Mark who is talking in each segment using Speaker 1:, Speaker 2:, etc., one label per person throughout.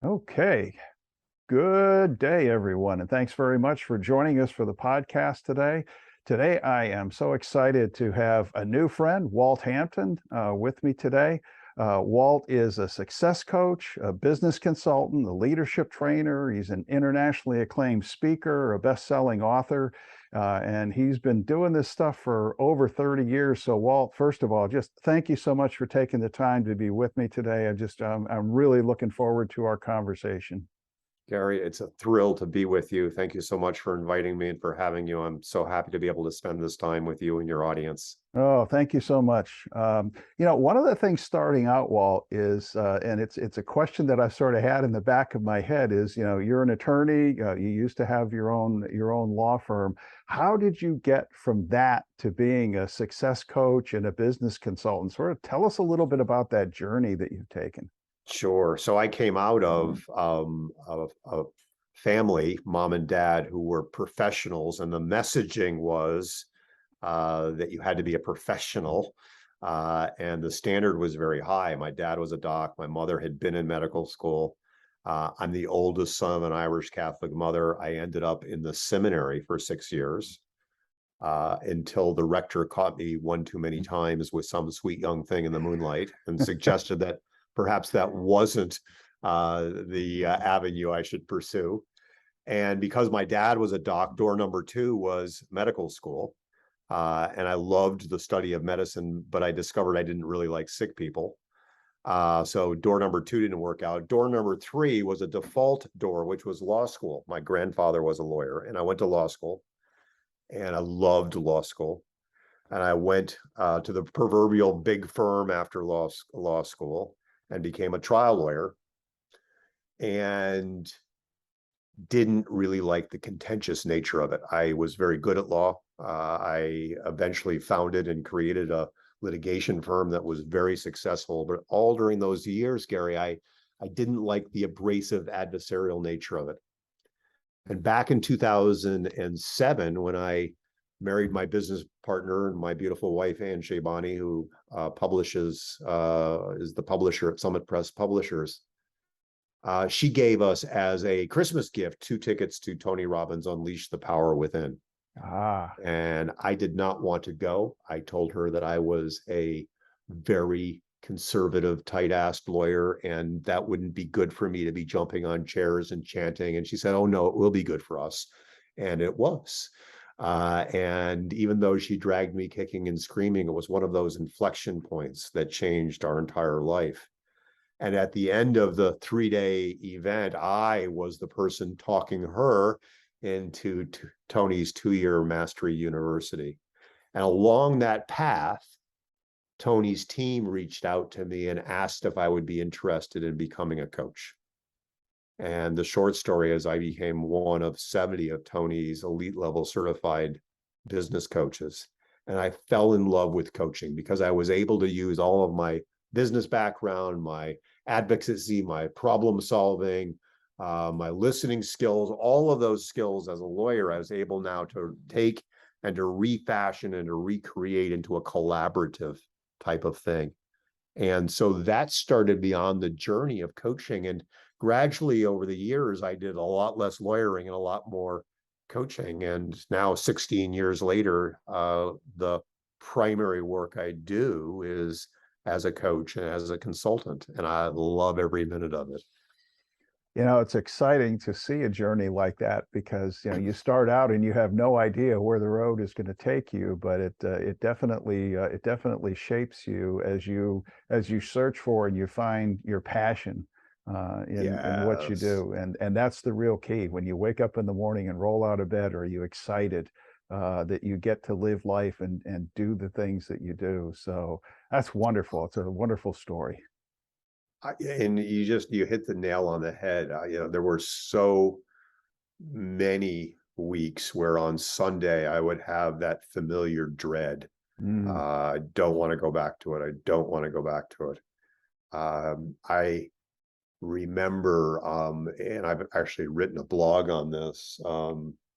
Speaker 1: Okay. Good day, everyone, and thanks very much for joining us for the podcast today. Today, I am so excited to have a new friend, Walt Hampton, with me today. Walt is a success coach, a business consultant, a leadership trainer. He's an internationally acclaimed speaker, a best-selling author, and he's been doing this stuff for over 30 years. So, Walt, first of all, just thank you so much for taking the time to be with me today. I'm really looking forward to our conversation.
Speaker 2: Gary, it's a thrill to be with you. Thank you so much for inviting me and for having you. I'm so happy to be able to spend this time with you and your audience.
Speaker 1: Oh, thank you so much. One of the things starting out, Walt, is, and it's a question that I've sort of had in the back of my head is, you're an attorney, you used to have your own law firm. How did you get from that to being a success coach and a business consultant? Sort of tell us a little bit about that journey that you've taken.
Speaker 2: Sure. So I came out of a family, mom and dad, who were professionals, and the messaging was that you had to be a professional, and the standard was very high. My dad was a doc. My mother had been in medical school. I'm the oldest son of an Irish Catholic mother. I ended up in the seminary for 6 years until the rector caught me one too many times with some sweet young thing in the moonlight and suggested that perhaps that wasn't the avenue I should pursue. And because my dad was a doc, door number two was medical school. And I loved the study of medicine, but I discovered I didn't really like sick people. So door number two didn't work out. Door number three was a default door, which was law school. My grandfather was a lawyer, and I went to law school, and I loved law school. And I went to the proverbial big firm after law school and became a trial lawyer, and didn't really like the contentious nature of it. I was very good at law. I eventually founded and created a litigation firm that was very successful, but all during those years, Gary, I didn't like the abrasive adversarial nature of it. And back in 2007, when I married my business partner and my beautiful wife, 𝙁𝙊𝙇𝙊𝙒, who is the publisher at Summit Press Publishers. She gave us as a Christmas gift 2 tickets to Tony Robbins' Unleash the Power Within. And I did not want to go. I told her that I was a very conservative, tight-assed lawyer, and that wouldn't be good for me to be jumping on chairs and chanting. And she said, "Oh, no, it will be good for us." And it was. And even though she dragged me kicking and screaming, it was one of those inflection points that changed our entire life. And at the end of the 3-day event, I was the person talking her into Tony's 2-year Mastery University. And along that path, Tony's team reached out to me and asked if I would be interested in becoming a coach. And the short story is I became one of 70 of Tony's elite level certified business coaches. And I fell in love with coaching because I was able to use all of my business background, my advocacy, my problem solving, my listening skills, all of those skills as a lawyer, I was able now to take and to refashion and to recreate into a collaborative type of thing. And so that started me on the journey of coaching. And gradually over the years, I did a lot less lawyering and a lot more coaching. And now 16 years later, the primary work I do is as a coach and as a consultant, and I love every minute of it.
Speaker 1: It's exciting to see a journey like that because, you start out and you have no idea where the road is going to take you, but it definitely shapes you as you search for and you find your passion in what you do. And that's the real key. When you wake up in the morning and roll out of bed, are you excited that you get to live life and do the things that you do? So that's wonderful. It's a wonderful story.
Speaker 2: And you hit the nail on the head. There were so many weeks where on Sunday I would have that familiar dread. I don't want to go back to it. I don't want to go back to it. I remember, and I've actually written a blog on this,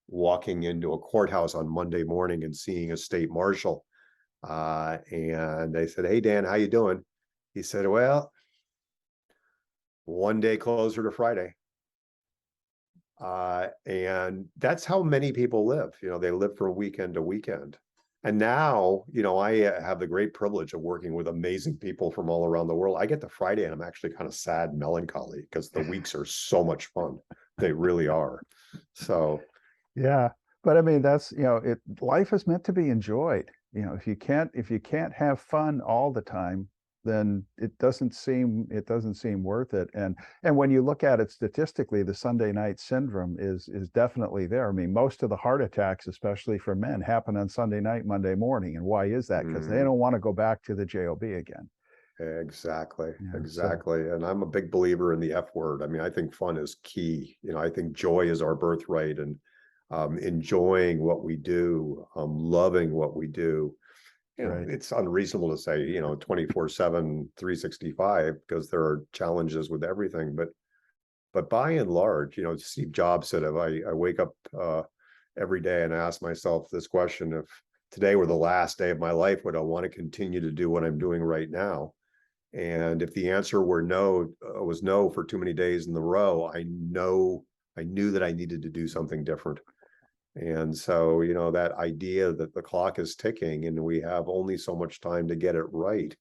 Speaker 2: walking into a courthouse on Monday morning and seeing a state marshal. And they said, "Hey, Dan, how you doing?" He said, "Well, one day closer to Friday. And that's how many people live. They live from weekend to weekend. And now, I have the great privilege of working with amazing people from all around the world. I get to Friday and I'm actually kind of sad and melancholy because the weeks are so much fun. They really are. So,
Speaker 1: yeah. But I mean, that's, life is meant to be enjoyed. If you can't have fun all the time, then it doesn't seem worth it. And when you look at it statistically, the Sunday night syndrome is definitely there. I mean, most of the heart attacks, especially for men, happen on Sunday night, Monday morning. And why is that? Because they don't want to go back to the job again.
Speaker 2: Exactly.
Speaker 1: Yeah,
Speaker 2: Exactly. And I'm a big believer in the F word. I mean, I think fun is key. I think joy is our birthright, and enjoying what we do, loving what we do.
Speaker 1: right.
Speaker 2: It's unreasonable to say, 24/7, 365, because there are challenges with everything. But by and large, Steve Jobs said, if I wake up every day and ask myself this question, if today were the last day of my life, would I want to continue to do what I'm doing right now? And if the answer were no, was no for too many days in the row, I knew that I needed to do something different. And so, that idea that the clock is ticking and we have only so much time to get it right,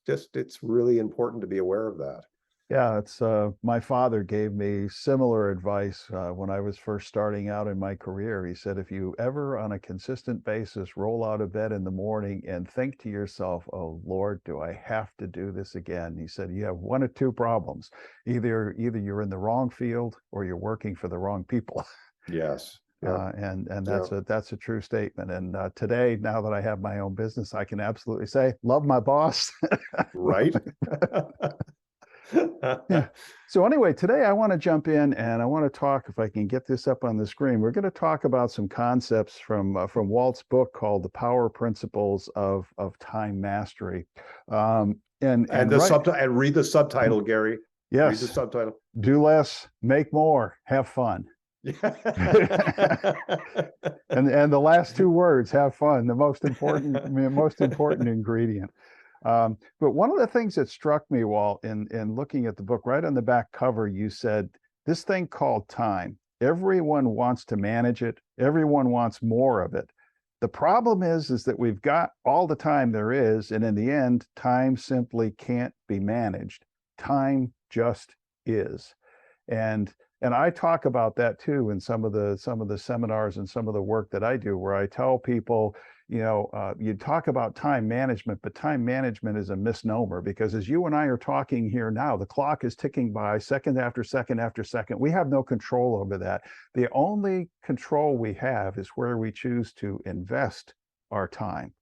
Speaker 2: it's really important to be aware of that.
Speaker 1: Yeah, it's my father gave me similar advice when I was first starting out in my career. He said, if you ever on a consistent basis roll out of bed in the morning and think to yourself, oh Lord, do I have to do this again? He said, you have one of two problems. Either you're in the wrong field or you're working for the wrong people.
Speaker 2: Yes. Yeah.
Speaker 1: And that's a true statement. And today, now that I have my own business, I can absolutely say, love my boss.
Speaker 2: Right.
Speaker 1: Yeah. So anyway, today I want to jump in and I want to talk, if I can get this up on the screen, we're going to talk about some concepts from Walt's book called The Power Principles of Time Mastery. And
Speaker 2: read the subtitle, Gary.
Speaker 1: Yes.
Speaker 2: Read the subtitle.
Speaker 1: Do less, make more, have fun. and the last two words, have fun, the most important ingredient. But one of the things that struck me, Walt, in looking at the book, right on the back cover, you said this thing called time, everyone wants to manage it, everyone wants more of it. The problem is that we've got all the time there is, and in the end, time simply can't be managed. Time just is. And I talk about that too in some of the seminars and some of the work that I do, where I tell people, you talk about time management, but time management is a misnomer, because as you and I are talking here now, the clock is ticking by second after second after second. We have no control over that. The only control we have is where we choose to invest our time.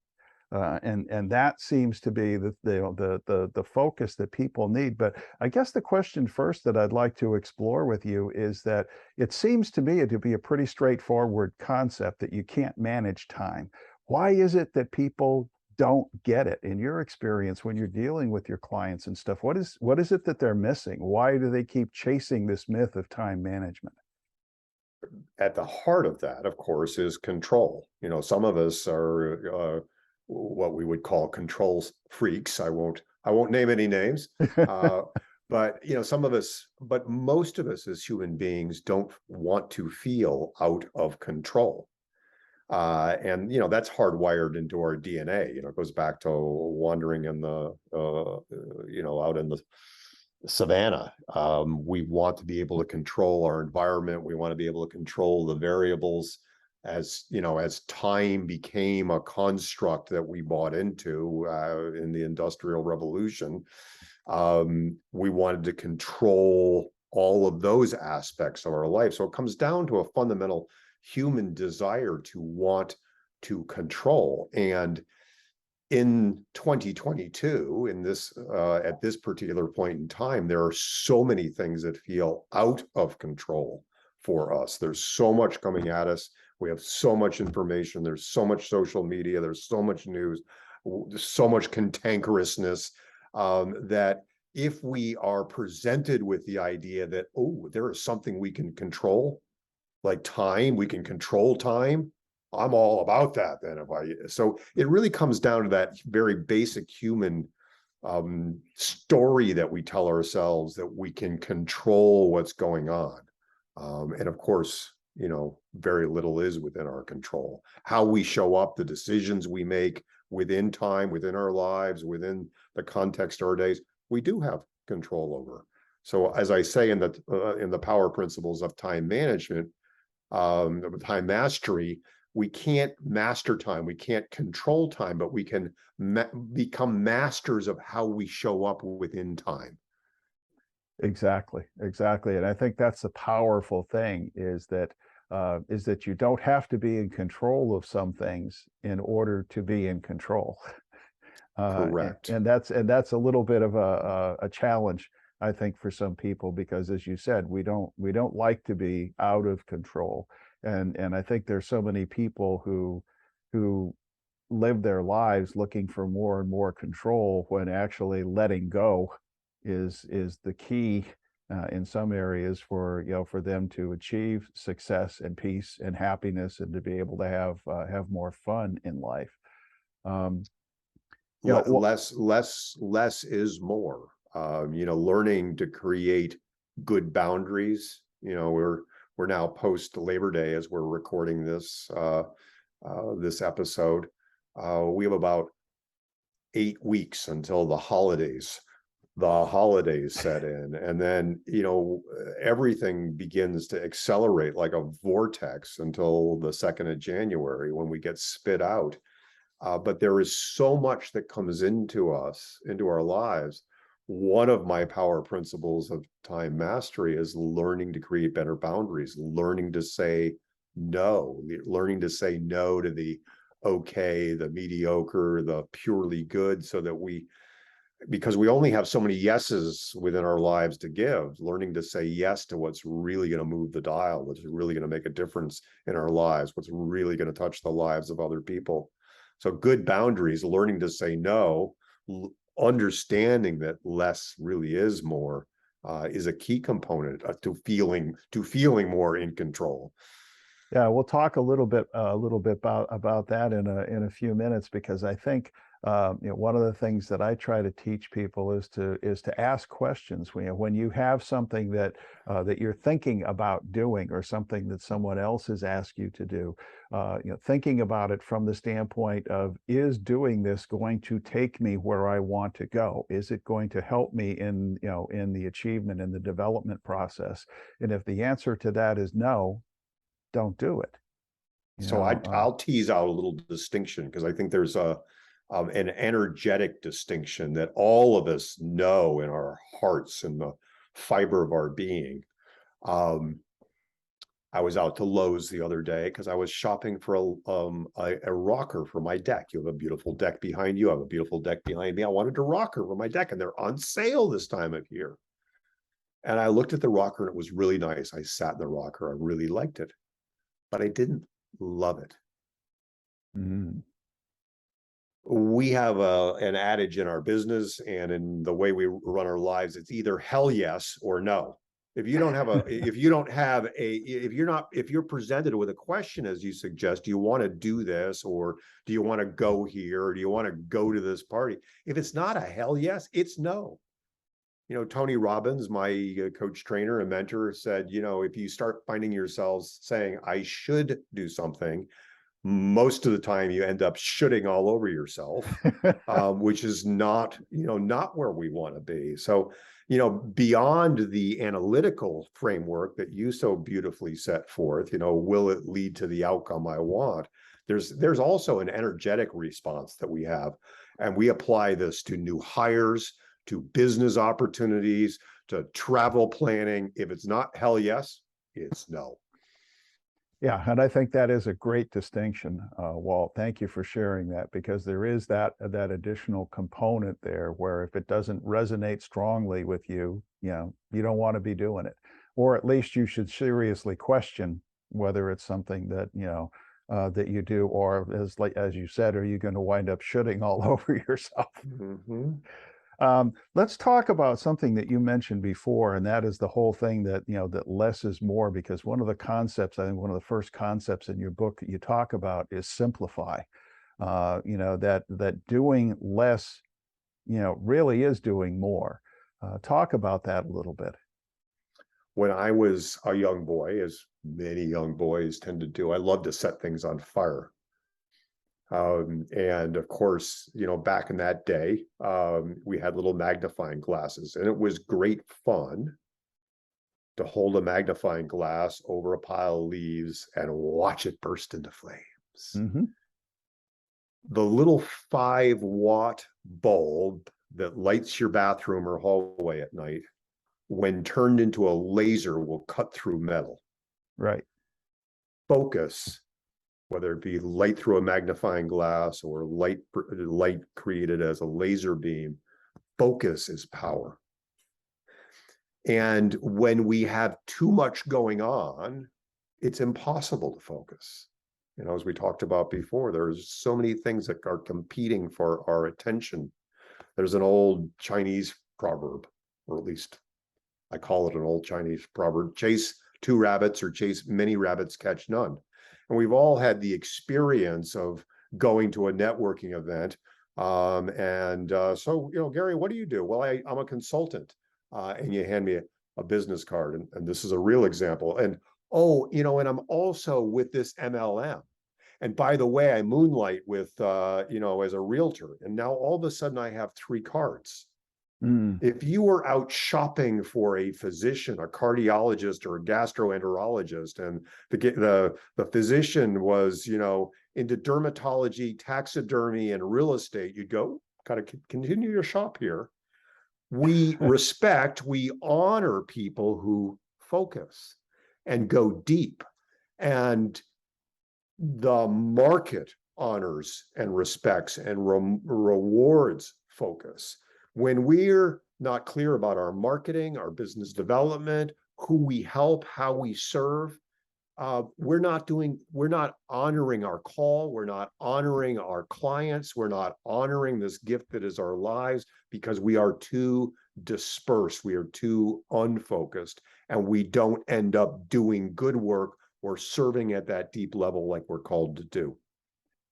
Speaker 1: And that seems to be the focus that people need. But I guess the question first that I'd like to explore with you is that it seems to me to be a pretty straightforward concept that you can't manage time. Why is it that people don't get it? In your experience, when you're dealing with your clients and stuff, what is it that they're missing? Why do they keep chasing this myth of time management?
Speaker 2: At the heart of that, of course, is control. Some of us are what we would call control freaks. I won't name any names. But most of us as human beings don't want to feel out of control. And that's hardwired into our DNA. It goes back to wandering in the out in the savannah. We want to be able to control our environment. We want to be able to control the variables. As time became a construct that we bought into in the Industrial Revolution, we wanted to control all of those aspects of our life. So it comes down to a fundamental human desire to want to control. And in 2022, at this particular point in time, there are so many things that feel out of control for us. There's so much coming at us. We have so much information. There's so much social media. There's so much news. There's so much cantankerousness that if we are presented with the idea that, oh, there is something we can control, like time, we can control time, I'm all about that then. So it really comes down to that very basic human story that we tell ourselves that we can control what's going on. And of course, very little is within our control. How we show up, the decisions we make within time, within our lives, within the context of our days, we do have control over. So as I say in the power principles of time management, time mastery, we can't master time, we can't control time, but we can become masters of how we show up within time.
Speaker 1: Exactly. And I think that's the powerful thing, is that you don't have to be in control of some things in order to be in control.
Speaker 2: Correct.
Speaker 1: And that's a little bit of a challenge, I think, for some people, because as you said, we don't like to be out of control. And I think there's so many people who live their lives looking for more and more control, when actually letting go is the key in some areas for them to achieve success and peace and happiness, and to be able to have more fun in life.
Speaker 2: Less is more. Learning to create good boundaries. We're now post Labor Day as we're recording this this episode. We have about 8 weeks until the holidays set in, and then everything begins to accelerate like a vortex until the 2nd of January, when we get spit out. But there is so much that comes into our lives. One of my power principles of time mastery is learning to create better boundaries, learning to say no to the okay, the mediocre, the purely good, so that because we only have so many yeses within our lives to give, learning to say yes to what's really going to move the dial, what's really going to make a difference in our lives, what's really going to touch the lives of other people. So good boundaries, learning to say no, understanding that less really is more, is a key component to feeling more in control.
Speaker 1: Yeah, we'll talk a little bit about that in a few minutes, because I think one of the things that I try to teach people is to ask questions. When you have something that you're thinking about doing, or something that someone else has asked you to do, thinking about it from the standpoint of, is doing this going to take me where I want to go? Is it going to help me in the achievement and the development process? And if the answer to that is no, don't do it.
Speaker 2: So I'll tease out a little distinction, because I think there's an energetic distinction that all of us know in our hearts and the fiber of our being. I was out to Lowe's the other day because I was shopping for a rocker for my deck. You have a beautiful deck behind you. I have a beautiful deck behind me. I wanted a rocker for my deck, and they're on sale this time of year. And I looked at the rocker, and it was really nice. I sat in the rocker. I really liked it, but I didn't love it.
Speaker 1: Mm.
Speaker 2: We have an adage in our business and in the way we run our lives. It's either hell yes or no. If you don't have if you're presented with a question, as you suggest, do you want to do this, or do you want to go here, or do you want to go to this party? If it's not a hell yes, it's no. Tony Robbins, my coach, trainer, and mentor, said, if you start finding yourselves saying, I should do something, most of the time you end up shooting all over yourself, which is not where we want to be. So, beyond the analytical framework that you so beautifully set forth, will it lead to the outcome I want? There's also an energetic response that we have, and we apply this to new hires, to business opportunities, to travel planning. If it's not hell yes, it's no.
Speaker 1: Yeah, and I think that is a great distinction, Walt. Thank you for sharing that, because there is that additional component there, where if it doesn't resonate strongly with you, you don't want to be doing it, or at least you should seriously question whether it's something that that you do, or as you said, are you going to wind up shooting all over yourself?
Speaker 2: Mm-hmm.
Speaker 1: Let's talk about something that you mentioned before, and that is the whole thing that that less is more. Because one of the concepts, I think one of the first concepts in your book that you talk about is simplify. That doing less really is doing more. Talk about that a little bit.
Speaker 2: When I was a young boy, as many young boys tend to do, I loved to set things on fire. And of course, back in that day, we had little magnifying glasses, and it was great fun to hold a magnifying glass over a pile of leaves and watch it burst into flames.
Speaker 1: Mm-hmm.
Speaker 2: The little 5-watt bulb that lights your bathroom or hallway at night, when turned into a laser, will cut through metal.
Speaker 1: Right.
Speaker 2: Focus, whether it be light through a magnifying glass or light created as a laser beam, focus is power. And when we have too much going on, it's impossible to focus. As we talked about before, there's so many things that are competing for our attention. There's an old Chinese proverb, or at least I call it an old Chinese proverb: chase 2 rabbits or chase many rabbits, catch none. And we've all had the experience of going to a networking event. So, Gary, what do you do? Well, I'm a consultant. And you hand me a business card. And this is a real example. And, and I'm also with this MLM. And by the way, I moonlight with, as a realtor. And now all of a sudden I have 3 cards. If you were out shopping for a physician, a cardiologist, or a gastroenterologist, and the physician was, into dermatology, taxidermy, and real estate, you'd go, gotta continue to shop here. We respect, we honor people who focus and go deep. And the market honors and respects and rewards focus. When we're not clear about our marketing, our business development, who we help, how we serve, we're not honoring our call. We're not honoring our clients. We're not honoring this gift that is our lives, because we are too dispersed. We are too unfocused, and we don't end up doing good work or serving at that deep level like we're called to do.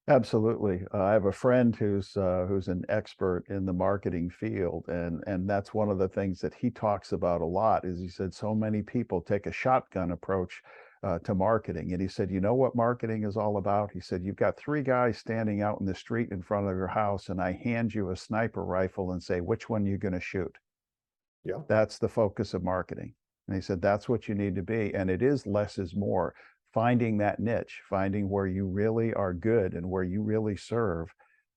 Speaker 1: Absolutely. I have a friend who's an expert in the marketing field, and that's one of the things that he talks about a lot. Is he said so many people take a shotgun approach to marketing, and he said, you know what marketing is all about? He said, you've got 3 guys standing out in the street in front of your house, and I hand you a sniper rifle and say, which one are you going to shoot?
Speaker 2: Yeah,
Speaker 1: that's the focus of marketing. And he said that's what you need to be, and it is less is more. Finding that niche, finding where you really are good and where you really serve,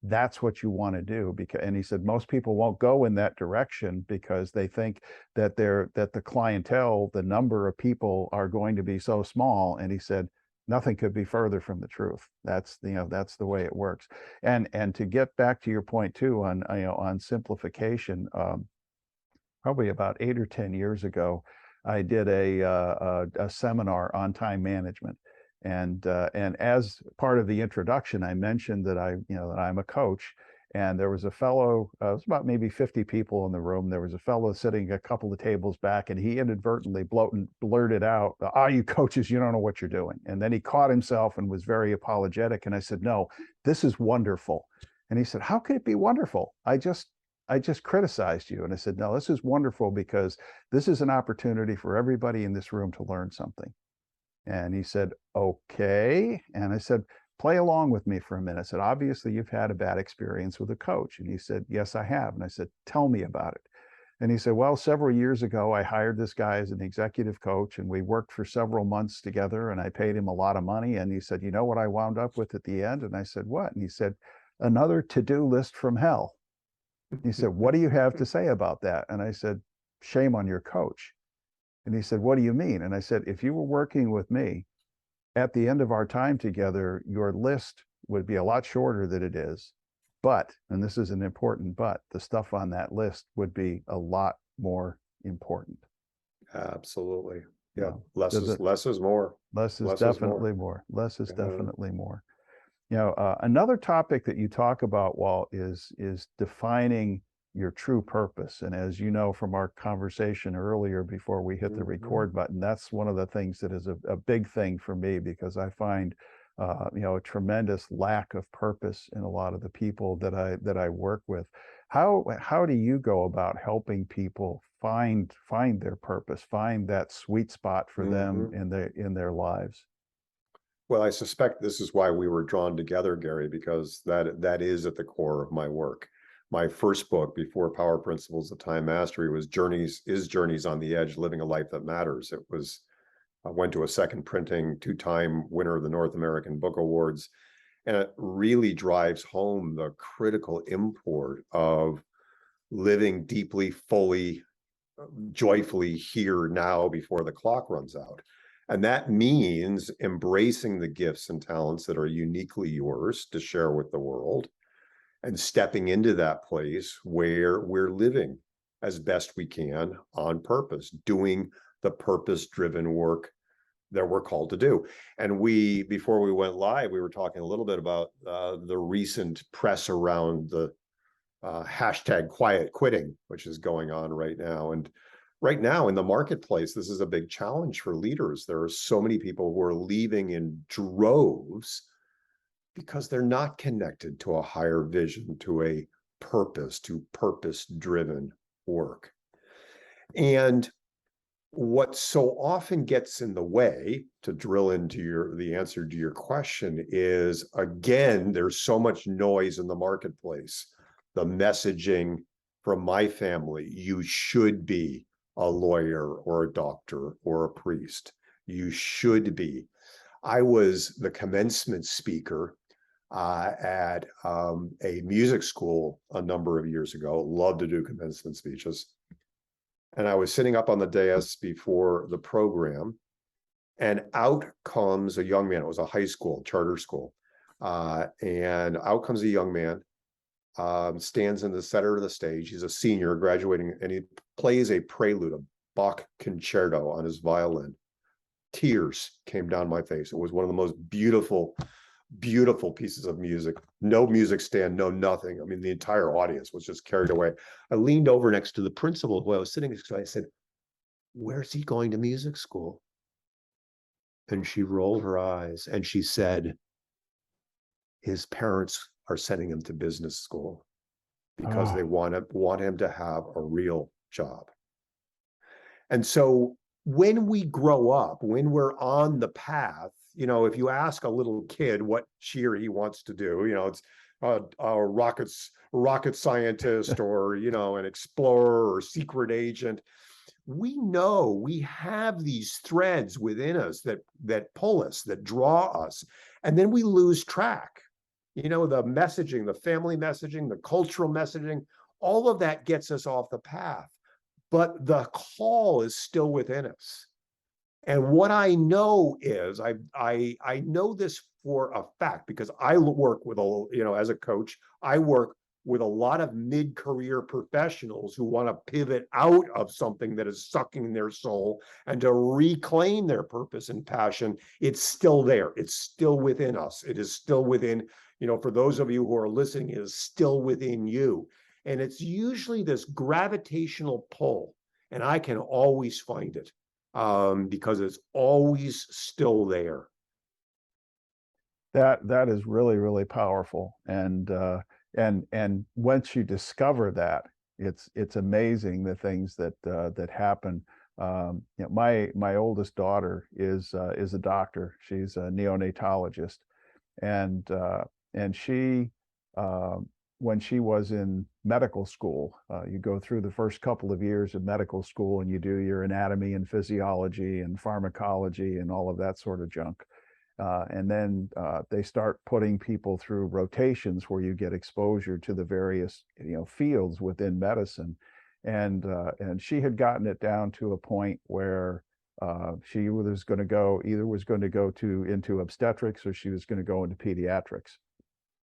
Speaker 1: that's what you want to do. And he said most people won't go in that direction because they think that the clientele, the number of people, are going to be so small. And he said nothing could be further from the truth. That's the way it works. And to get back to your point too on simplification, probably about 8 or 10 years ago, I did a seminar on time management, and as part of the introduction, I mentioned that that I'm a coach, and there was a fellow. It was about maybe 50 people in the room. There was a fellow sitting a couple of tables back, and he inadvertently blurted out, you coaches, you don't know what you're doing." And then he caught himself and was very apologetic. And I said, "No, this is wonderful." And he said, "How could it be wonderful? I just criticized you." And I said, "No, this is wonderful because this is an opportunity for everybody in this room to learn something." And he said, "Okay." And I said, "Play along with me for a minute." I said, "Obviously you've had a bad experience with a coach." And he said, "Yes, I have." And I said, "Tell me about it." And he said, "Well, several years ago, I hired this guy as an executive coach, and we worked for several months together, and I paid him a lot of money." And he said, "You know what I wound up with at the end?" And I said, "What?" And he said, "Another to-do list from hell." He said, "What do you have to say about that?" And I said, "Shame on your coach." And he said, "What do you mean?" And I said, "If you were working with me, at the end of our time together, your list would be a lot shorter than it is. But," and this is an important but, "the stuff on that list would be a lot more important."
Speaker 2: Absolutely. Yeah.
Speaker 1: Less
Speaker 2: is more.
Speaker 1: Less is definitely more. Less is definitely more. Another topic that you talk about, Walt, is defining your true purpose. And as you know from our conversation earlier before we hit the record button, that's one of the things that is a big thing for me, because I find a tremendous lack of purpose in a lot of the people that I work with. How do you go about helping people find their purpose, find that sweet spot for them in their lives?
Speaker 2: Well, I suspect this is why we were drawn together, Gary, because that is at the core of my work. My first book, before Power Principles of Time Mastery, was Journeys on the Edge, Living a Life That Matters. I went to a second printing, 2-time winner of the North American Book Awards. And it really drives home the critical import of living deeply, fully, joyfully here now before the clock runs out. And that means embracing the gifts and talents that are uniquely yours to share with the world, and stepping into that place where we're living as best we can on purpose, doing the purpose-driven work that we're called to do. And before we went live, we were talking a little bit about the recent press around the hashtag quiet quitting, which is going on right now. And right now in the marketplace, this is a big challenge for leaders. There are so many people who are leaving in droves because they're not connected to a higher vision, to a purpose, to purpose-driven work. And what so often gets in the way, to drill into the answer to your question, is, again, there's so much noise in the marketplace. The messaging from my family: you should be a lawyer or a doctor or a priest. You should be. I was the commencement speaker at a music school a number of years ago. Loved to do commencement speeches. And I was sitting up on the dais before the program, and out comes a young man. It was a high school, charter school. And out comes a young man, stands in the center of the stage. He's a senior graduating, and he plays a prelude, a Bach concerto on his violin. Tears came down my face. It was one of the most beautiful pieces of music. No music stand, no nothing. I mean, the entire audience was just carried away. I leaned over next to the principal who I was sitting next to. I said, "Where's he going to music school?" And she rolled her eyes and she said, "His parents are sending him to business school because they want him to have a real job." And so when we grow up, when we're on the path, if you ask a little kid what she or he wants to do, it's a rocket scientist or, an explorer or secret agent. We know we have these threads within us that pull us, that draw us, and then we lose track. The messaging, the family messaging, the cultural messaging, all of that gets us off the path. But the call is still within us. And what I know is, I know this for a fact, because I work with as a coach, I work with a lot of mid-career professionals who want to pivot out of something that is sucking their soul and to reclaim their purpose and passion. It's still there. It's still within us. It is still within, for those of you who are listening, it is still within you. And it's usually this gravitational pull, and I can always find it. Because it's always still there.
Speaker 1: That is really, really powerful. And once you discover that, it's amazing the things that happen. My oldest daughter is a doctor. She's a neonatologist, and she when she was in medical school, you go through the first couple of years of medical school and you do your anatomy and physiology and pharmacology and all of that sort of junk. And then they start putting people through rotations where you get exposure to the various fields within medicine. And she had gotten it down to a point where she was going to go into obstetrics, or she was going to go into pediatrics.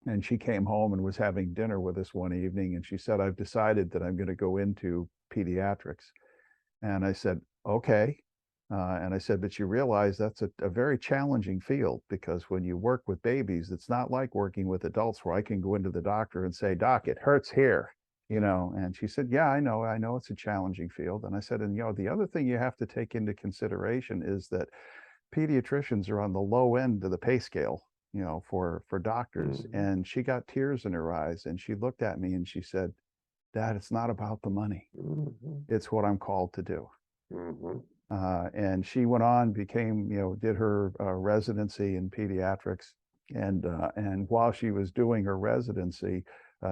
Speaker 1: And she came home and was having dinner with us one evening, and she said, "I've decided that I'm going to go into pediatrics." And I said, "Okay." And I said, "But you realize that's a very challenging field, because when you work with babies, it's not like working with adults where I can go into the doctor and say, 'Doc, it hurts here.'" And she said, "Yeah, I know it's a challenging field." And I said, "And the other thing you have to take into consideration is that pediatricians are on the low end of the pay scale. for doctors. And she got tears in her eyes, and she looked at me and she said, "Dad, it's not about the money. It's what I'm called to do." And she went on, became, did her residency in pediatrics. And while she was doing her residency,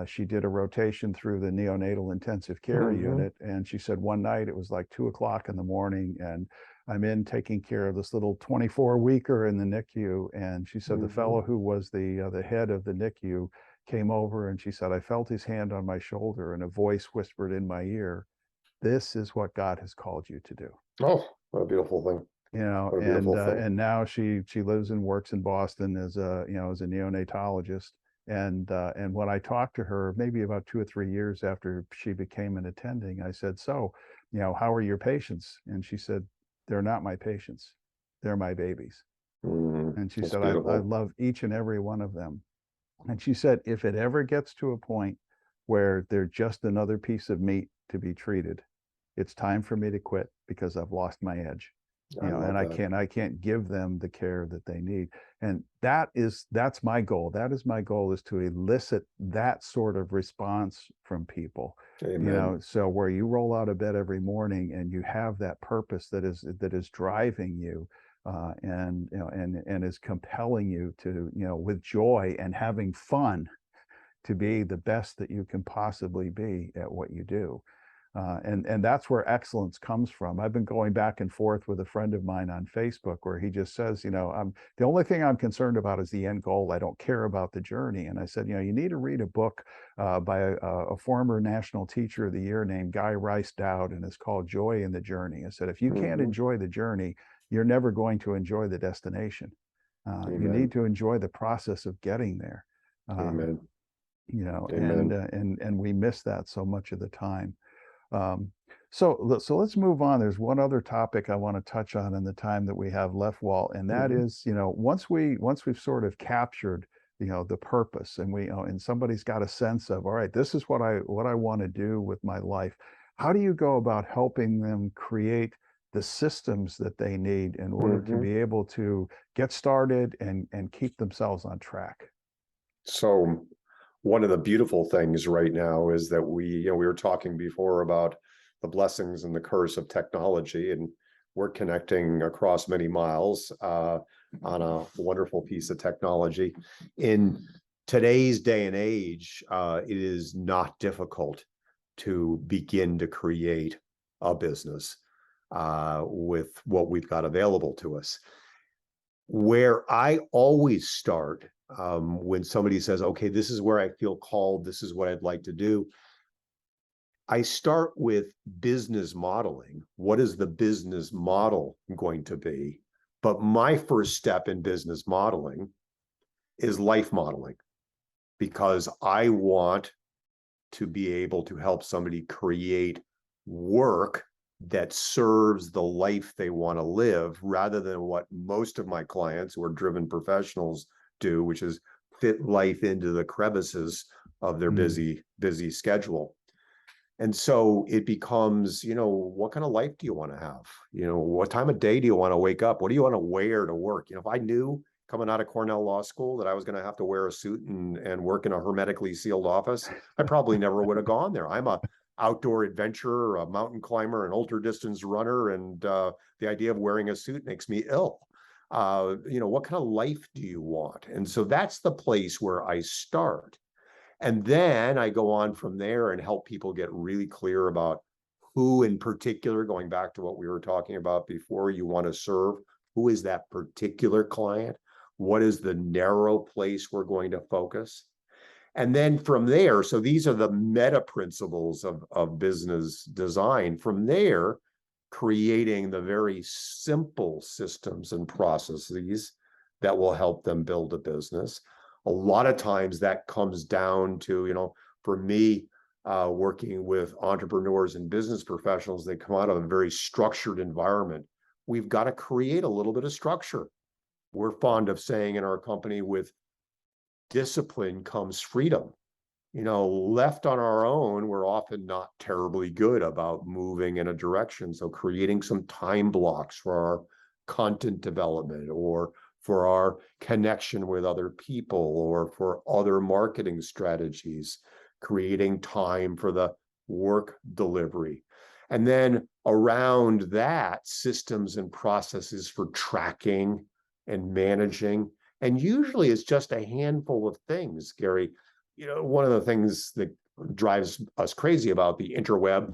Speaker 1: she did a rotation through the neonatal intensive care unit. And she said one night it was like 2 o'clock in the morning, and I'm in taking care of this little 24-weeker in the NICU. And she said the fellow who was the head of the NICU came over, and she said, "I felt his hand on my shoulder, and a voice whispered in my ear, 'This is what God has called you to do.'"
Speaker 2: Oh, what a beautiful thing.
Speaker 1: And now she lives and works in Boston as a neonatologist. And when I talked to her, maybe about 2 or 3 years after she became an attending, I said, "So, how are your patients?" And she said, "They're not my patients. They're my babies." And she said, I love each and every one of them. And she said, if it ever gets to a point where they're just another piece of meat to be treated, it's time for me to quit, because I've lost my edge. And I can't give them the care that they need. And that's my goal. That is my goal, is to elicit that sort of response from people.
Speaker 2: Amen.
Speaker 1: So where you roll out of bed every morning and you have that purpose that is driving you, and is compelling you to, with joy and having fun, to be the best that you can possibly be at what you do. And that's where excellence comes from. I've been going back and forth with a friend of mine on Facebook, where he just says, the only thing I'm concerned about is the end goal. I don't care about the journey. And I said, you need to read a book by a former national teacher of the year named 𝙃𝙀𝙍𝙀𝙊𝙁, and it's called Joy in the Journey. I said, if you can't enjoy the journey, you're never going to enjoy the destination. You need to enjoy the process of getting there.
Speaker 2: Amen.
Speaker 1: And we miss that so much of the time. So let's move on. There's one other topic I want to touch on in the time that we have left, Walt, and that is, once we've sort of captured, the purpose, and and somebody's got a sense of, all right, this is what I want to do with my life. How do you go about helping them create the systems that they need in order to be able to get started and keep themselves on track?
Speaker 2: So one of the beautiful things right now is that we were talking before about the blessings and the curse of technology, and we're connecting across many miles on a wonderful piece of technology. In today's day and age, it is not difficult to begin to create a business with what we've got available to us. Where I always start when somebody says, okay, this is where I feel called, this is what I'd like to do, I start with business modeling. What is the business model going to be? But my first step in business modeling is life modeling, because I want to be able to help somebody create work that serves the life they want to live, rather than what most of my clients who are driven professionals do, which is fit life into the crevices of their busy schedule. And so it becomes, what kind of life do you want to have? What time of day do you want to wake up? What do you want to wear to work? If I knew coming out of Cornell Law School that I was going to have to wear a suit and work in a hermetically sealed office, I probably never would have gone there. I'm a outdoor adventurer, a mountain climber, an ultra distance runner, and the idea of wearing a suit makes me ill. What kind of life do you want? And so that's the place where I start. And then I go on from there and help people get really clear about who in particular, going back to what we were talking about before, you want to serve. Who is that particular client? What is the narrow place we're going to focus? And then from there, so these are the meta principles of business design. From there, creating the very simple systems and processes that will help them build a business. A lot of times that comes down to, for me, working with entrepreneurs and business professionals, they come out of a very structured environment. We've got to create a little bit of structure. We're fond of saying in our company, with discipline comes freedom. Left on our own, we're often not terribly good about moving in a direction. So creating some time blocks for our content development, or for our connection with other people, or for other marketing strategies, creating time for the work delivery. And then around that, systems and processes for tracking and managing. And usually it's just a handful of things, Gary. You know, one of the things that drives us crazy about the interweb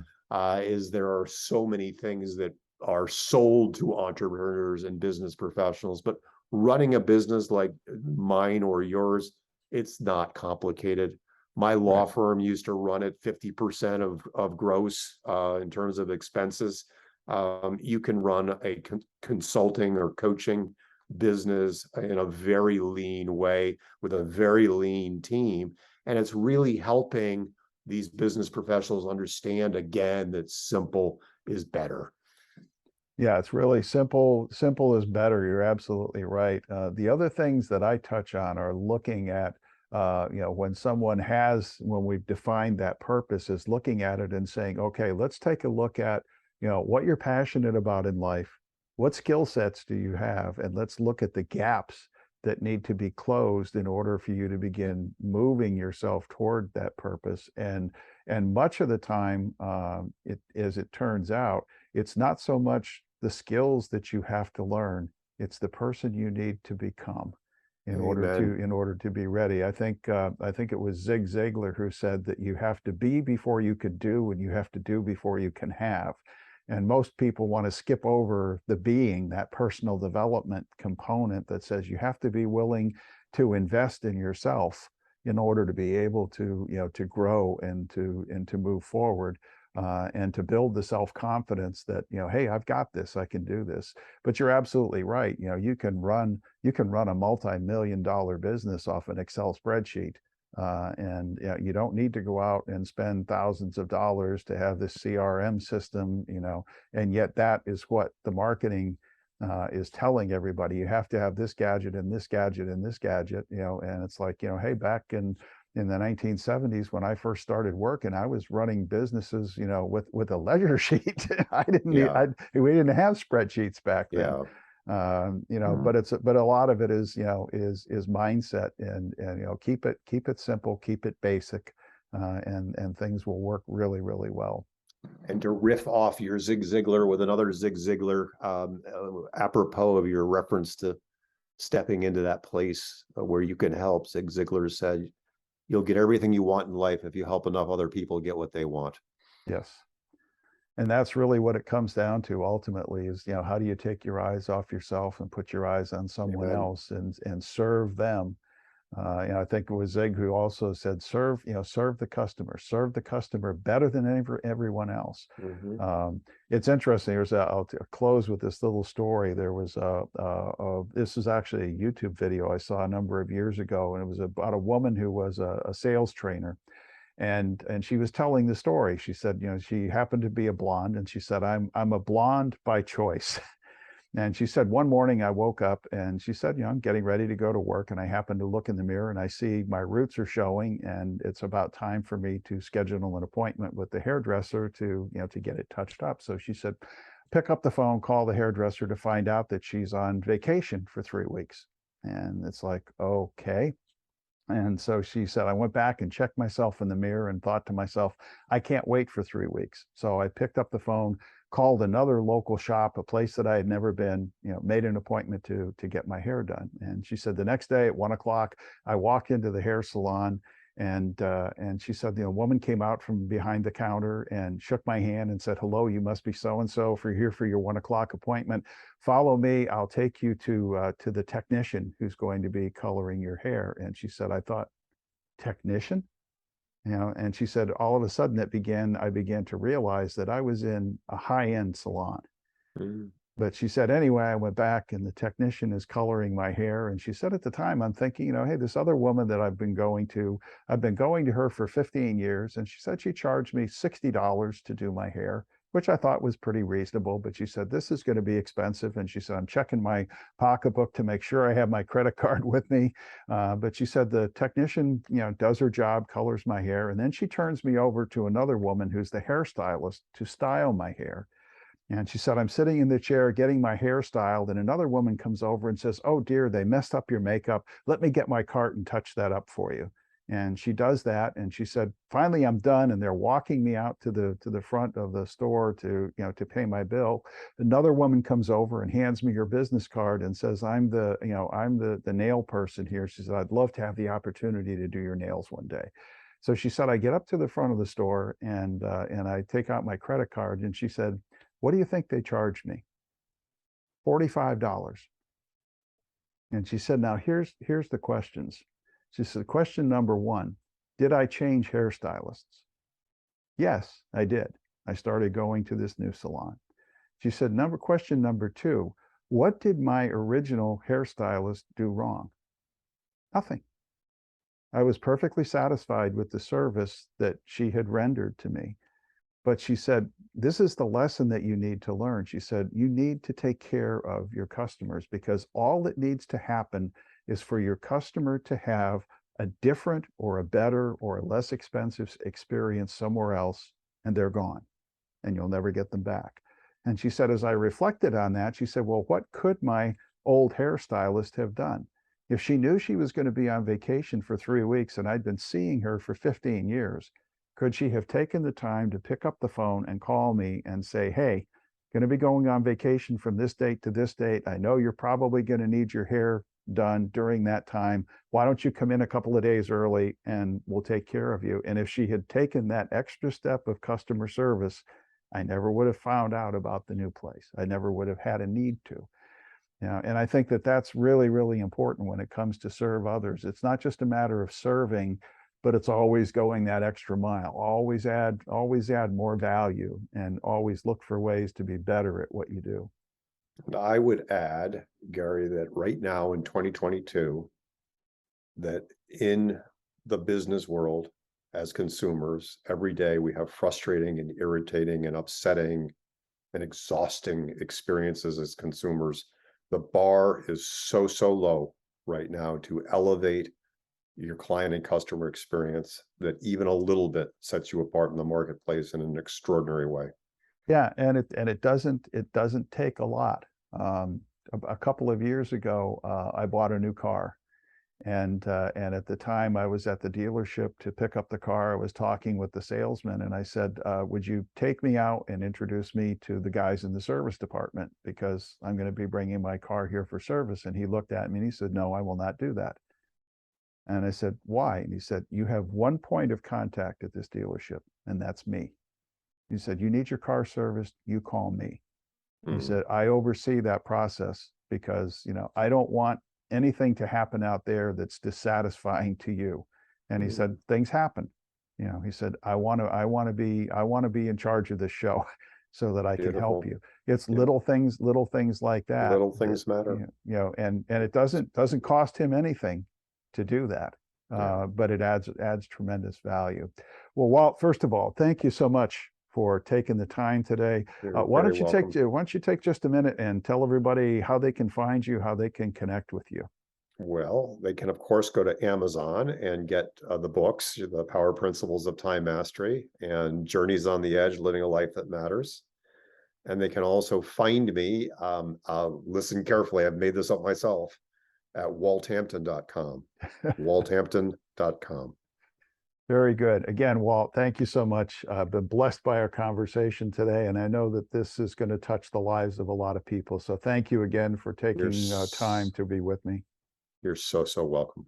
Speaker 2: is there are so many things that are sold to entrepreneurs and business professionals, but running a business like mine or yours, it's not complicated. My law firm used to run at 50% of gross in terms of expenses. You can run a consulting or coaching business in a very lean way with a very lean team. And it's really helping these business professionals understand, again, that simple is better.
Speaker 1: Yeah, it's really simple. Simple is better. You're absolutely right. The other things that I touch on are looking at, when we've defined that purpose, is looking at it and saying, okay, let's take a look at, what you're passionate about in life. What skill sets do you have? And let's look at the gaps that need to be closed in order for you to begin moving yourself toward that purpose. And much of the time, as it turns out, it's not so much the skills that you have to learn, it's the person you need to become in order to be ready. I think it was Zig Ziglar who said that you have to be before you could do, and you have to do before you can have. And most people want to skip over the being, that personal development component that says you have to be willing to invest in yourself in order to be able to, to grow and to move forward. And to build the self-confidence that, hey, I've got this, I can do this. But you're absolutely right. You can run a multi-million-dollar business off an Excel spreadsheet. And you don't need to go out and spend thousands of dollars to have this CRM system, and yet that is what the marketing is telling everybody. You have to have this gadget and this gadget and this gadget, and it's like, hey, back in the 1970s, when I first started working, I was running businesses, with a ledger sheet. We didn't have spreadsheets back then. But a lot of it is, is mindset, and keep it simple, keep it basic, and things will work really, really well.
Speaker 2: And to riff off your Zig Ziglar with another Zig Ziglar, apropos of your reference to stepping into that place where you can help, Zig Ziglar said, you'll get everything you want in life if you help enough other people get what they want.
Speaker 1: Yes. And that's really what it comes down to ultimately is, how do you take your eyes off yourself and put your eyes on someone else and serve them? I think it was Zig who also said, serve the customer better than everyone else. It's interesting. I'll close with this little story. There was this is actually a YouTube video I saw a number of years ago, and it was about a woman who was a sales trainer. And she was telling the story. She said, she happened to be a blonde, and she said, I'm a blonde by choice. And she said, one morning I woke up, and she said, I'm getting ready to go to work, and I happen to look in the mirror and I see my roots are showing, and it's about time for me to schedule an appointment with the hairdresser to get it touched up. So she said, pick up the phone, call the hairdresser to find out that she's on vacation for 3 weeks. And it's like, okay. And so she said, I went back and checked myself in the mirror and thought to myself, I can't wait for 3 weeks. So I picked up the phone, called another local shop, a place that I had never been, made an appointment to get my hair done. And she said, the next day at 1 o'clock, I walked into the hair salon, and she said, the woman came out from behind the counter and shook my hand and said, hello, you must be so-and-so, for here for your 1 o'clock appointment. Follow me, I'll take you to the technician who's going to be coloring your hair. And she said, I thought, technician? And she said, all of a sudden I began to realize that I was in a high-end salon. But she said, anyway, I went back and the technician is coloring my hair. And she said, at the time, I'm thinking, hey, this other woman that I've been going to her for 15 years. And she said she charged me $60 to do my hair, which I thought was pretty reasonable. But she said, this is going to be expensive. And she said, I'm checking my pocketbook to make sure I have my credit card with me. But she said, the technician, does her job, colors my hair. And then she turns me over to another woman who's the hairstylist to style my hair. And she said, I'm sitting in the chair getting my hair styled, and another woman comes over and says, oh dear, they messed up your makeup. Let me get my cart and touch that up for you. And she does that. And she said, finally, I'm done. And they're walking me out to the front of the store to, to pay my bill. Another woman comes over and hands me her business card and says, I'm the nail person here. She said, I'd love to have the opportunity to do your nails one day. So she said, I get up to the front of the store and I take out my credit card. And she said, what do you think they charged me? $45. And she said, now here's the questions. She said, question number one, did I change hairstylists? Yes, I did. I started going to this new salon. She said, question number two, what did my original hairstylist do wrong? Nothing. I was perfectly satisfied with the service that she had rendered to me. But she said, this is the lesson that you need to learn. She said, you need to take care of your customers, because all that needs to happen is for your customer to have a different or a better or a less expensive experience somewhere else, and they're gone, and you'll never get them back. And she said, as I reflected on that, she said, well, what could my old hairstylist have done? If she knew she was going to be on vacation for 3 weeks and I'd been seeing her for 15 years, could she have taken the time to pick up the phone and call me and say, hey, going to be going on vacation from this date to this date. I know you're probably going to need your hair done during that time. Why don't you come in a couple of days early and we'll take care of you? And if she had taken that extra step of customer service, I never would have found out about the new place. I never would have had a need to. And I think that that's really, really important when it comes to serve others. It's not just a matter of serving, but it's always going that extra mile. Always add more value, and always look for ways to be better at what you do.
Speaker 2: And I would add, Gary, that right now in 2022, that in the business world, as consumers, every day we have frustrating and irritating and upsetting and exhausting experiences as consumers. The bar is so low right now to elevate your client and customer experience that even a little bit sets you apart in the marketplace in an extraordinary way.
Speaker 1: Yeah, and it doesn't take a lot. A couple of years ago, I bought a new car, and at the time I was at the dealership to pick up the car. I was talking with the salesman, and I said, would you take me out and introduce me to the guys in the service department, because I'm going to be bringing my car here for service? And he looked at me and he said, no, I will not do that. And I said, why? And he said, you have one point of contact at this dealership, and that's me. He said, you need your car serviced, you call me. He said, I oversee that process, because, I don't want anything to happen out there that's dissatisfying to you. And he said, things happen. He said, I want to be in charge of this show so that I can help you. It's little things like that.
Speaker 2: Little things matter.
Speaker 1: And it doesn't cost him anything to do that. But it adds tremendous value. Well, Walt, first of all, thank you so much for taking the time today. Why don't you take just a minute and tell everybody how they can find you, how they can connect with you?
Speaker 2: Well, they can, of course, go to Amazon and get the books, The Power Principles of Time Mastery and Journeys on the Edge, Living a Life That Matters. And they can also find me, listen carefully, I've made this up myself, at 𝙁𝙊𝙇𝙊𝙇𝙊𝙒, 𝙁𝙊𝙇𝙊𝙇𝙊𝙒.
Speaker 1: Very good. Again, Walt, thank you so much. I've been blessed by our conversation today, and I know that this is going to touch the lives of a lot of people. So thank you again for taking time to be with me.
Speaker 2: You're so welcome.